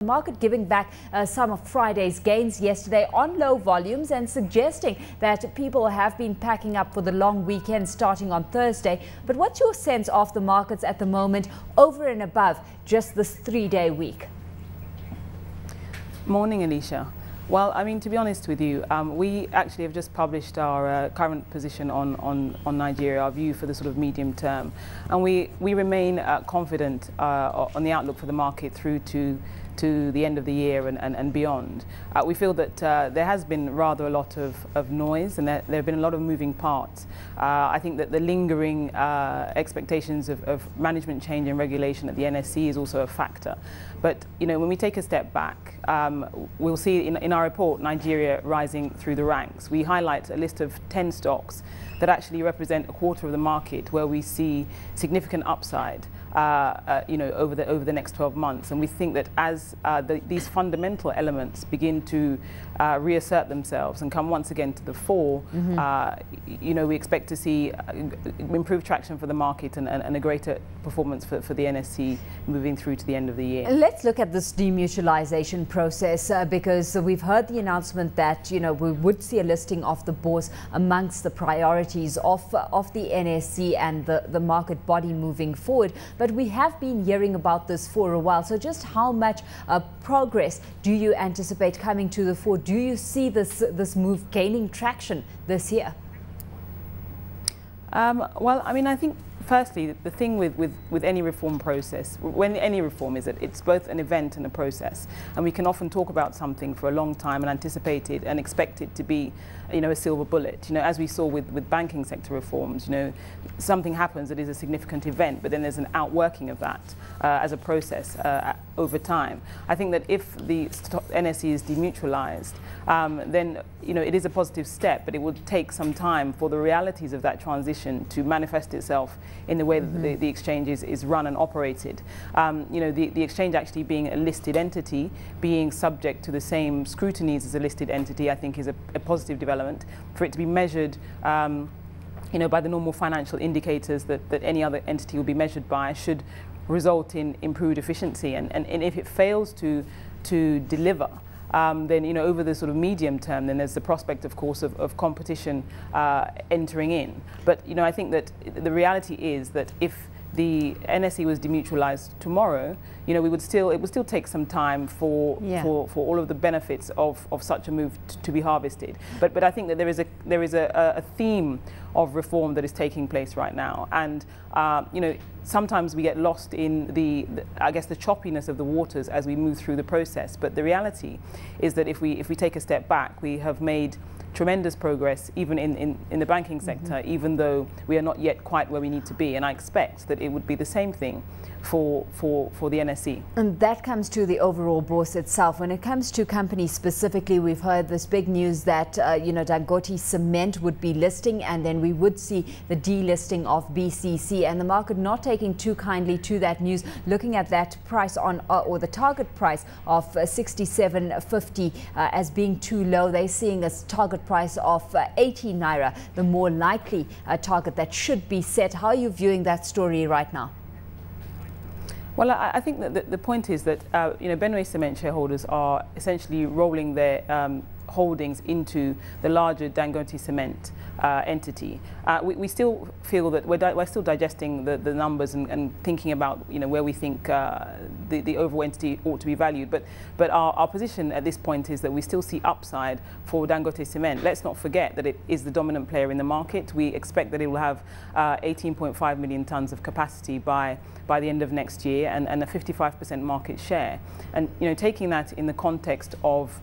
Market giving back some of Friday's gains yesterday on low volumes and suggesting that people have been packing up for the long weekend starting on Thursday. But what's your sense of the markets at the moment over and above just this 3-day week? Morning, Alishia. Well, I mean, to be honest with you, we actually have just published our current position on Nigeria, our view for the sort of medium term. And we remain confident on the outlook for the market through to the end of the year and beyond. We feel that there has been rather a lot of noise, and there have been a lot of moving parts. I think that the lingering expectations of management change and regulation at the NSE is also a factor. But, you know, when we take a step back, we'll see in our report Nigeria rising through the ranks. We highlight a list of 10 stocks that actually represent a quarter of the market where we see significant upside. You know, over the next 12 months, and we think that as these fundamental elements begin to reassert themselves and come once again to the fore, you know, we expect to see improved traction for the market and a greater performance for the NSE moving through to the end of the year. Let's look at this demutualisation process because we've heard the announcement that, you know, we would see a listing of the bourse amongst the priorities of the NSE and the market body moving forward. But we have been hearing about this for a while. So just how much progress do you anticipate coming to the fore? Do you see this move gaining traction this year? Well, I mean, I think firstly, the thing with any reform process, when any reform is it's both an event and a process. And we can often talk about something for a long time and anticipate it and expect it to be, you know, a silver bullet. You know, as we saw with banking sector reforms, you know, something happens that is a significant event, but then there's an outworking of that as a process over time. I think that if the NSE is demutualized, then, you know, it is a positive step, but it will take some time for the realities of that transition to manifest itself in the way that the exchange is run and operated. You know, the exchange actually being a listed entity, being subject to the same scrutinies as a listed entity, I think is a positive development. For it to be measured, you know, by the normal financial indicators that any other entity will be measured by should result in improved efficiency. And if it fails to deliver, then, you know, over the sort of medium term, then there's the prospect, of course, of competition entering in. But, you know, I think that the reality is that if the NSE was demutualized tomorrow, you know, it would still take some time for all of the benefits of such a move to be harvested. But I think that there is a theme of reform that is taking place right now, and you know, sometimes we get lost in I guess the choppiness of the waters as we move through the process. But the reality is that if we take a step back, we have made tremendous progress even in the banking sector, even though we are not yet quite where we need to be. And I expect that it would be the same thing for the NSE. And that comes to the overall bourse itself. When it comes to companies specifically, we've heard this big news that you know, Dangote Cement would be listing, and then we would see the delisting of BCC, and the market not taking too kindly to that news, looking at that price on or the target price of 67.50 as being too low. They're seeing a target price of 80 naira, the more likely target that should be set. How are you viewing that story right now? Well, I think that the point is that you know, Benue Cement shareholders are essentially rolling their holdings into the larger Dangote Cement entity. We still feel that we're still digesting the numbers and thinking about, you know, where we think the overall entity ought to be valued. But our position at this point is that we still see upside for Dangote Cement. Let's not forget that it is the dominant player in the market. We expect that it will have 18.5 million tons of capacity by the end of next year, and a 55% market share. And, you know, taking that in the context of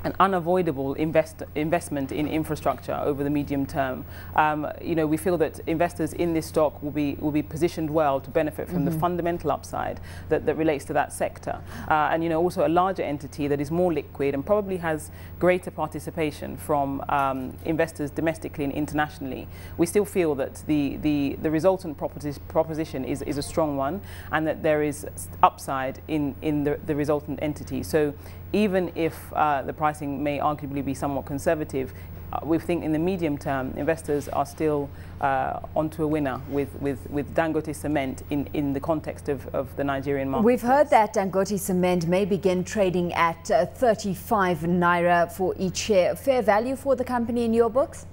an unavoidable investment in infrastructure over the medium term. You know, we feel that investors in this stock will be positioned well to benefit from the fundamental upside that relates to that sector. And, you know, also a larger entity that is more liquid and probably has greater participation from investors domestically and internationally. We still feel that the resultant proposition is a strong one, and that there is upside in the resultant entity. So even if the pricing may arguably be somewhat conservative, we think in the medium term, investors are still onto a winner with Dangote Cement in the context of the Nigerian market. We've heard that Dangote Cement may begin trading at 35 naira for each share. Fair value for the company in your books?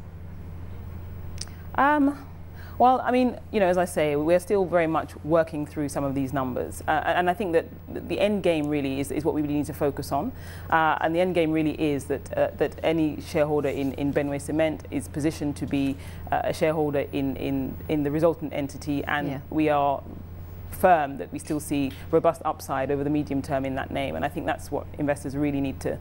Well, I mean, you know, as I say, we're still very much working through some of these numbers. And I think that the end game really is what we really need to focus on. And the end game really is that any shareholder in Benue Cement is positioned to be a shareholder in the resultant entity. And we are firm that we still see robust upside over the medium term in that name. And I think that's what investors really need to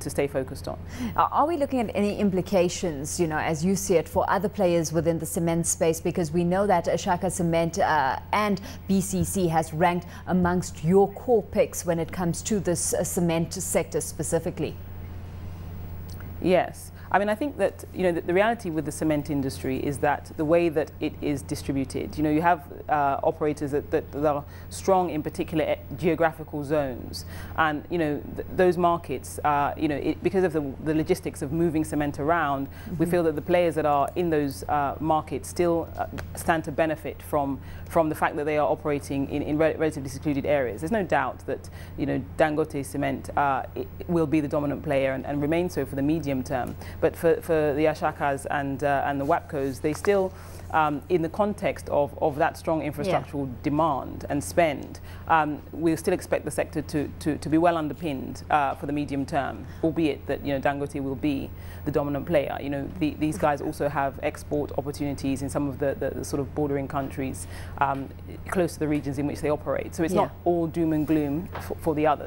stay focused on. Are we looking at any implications, you know, as you see it, for other players within the cement space? Because we know that Alishia Cement and BCC has ranked amongst your core picks when it comes to this cement sector specifically. Yes. I mean, I think that, you know, the reality with the cement industry is that the way that it is distributed, you know, you have operators that are strong in particular geographical zones. And, you know, those markets, you know, because of the logistics of moving cement around, we feel that the players that are in those markets still stand to benefit from the fact that they are operating in relatively secluded areas. There's no doubt that, you know, Dangote Cement will be the dominant player and remain so for the medium term. But for the Ashakas and the WAPCOs, they still, in the context of that strong infrastructural demand and spend, we still expect the sector to be well underpinned for the medium term, albeit that, you know, Dangote will be the dominant player. You know, these guys also have export opportunities in some of the sort of bordering countries close to the regions in which they operate. So it's not all doom and gloom for the others.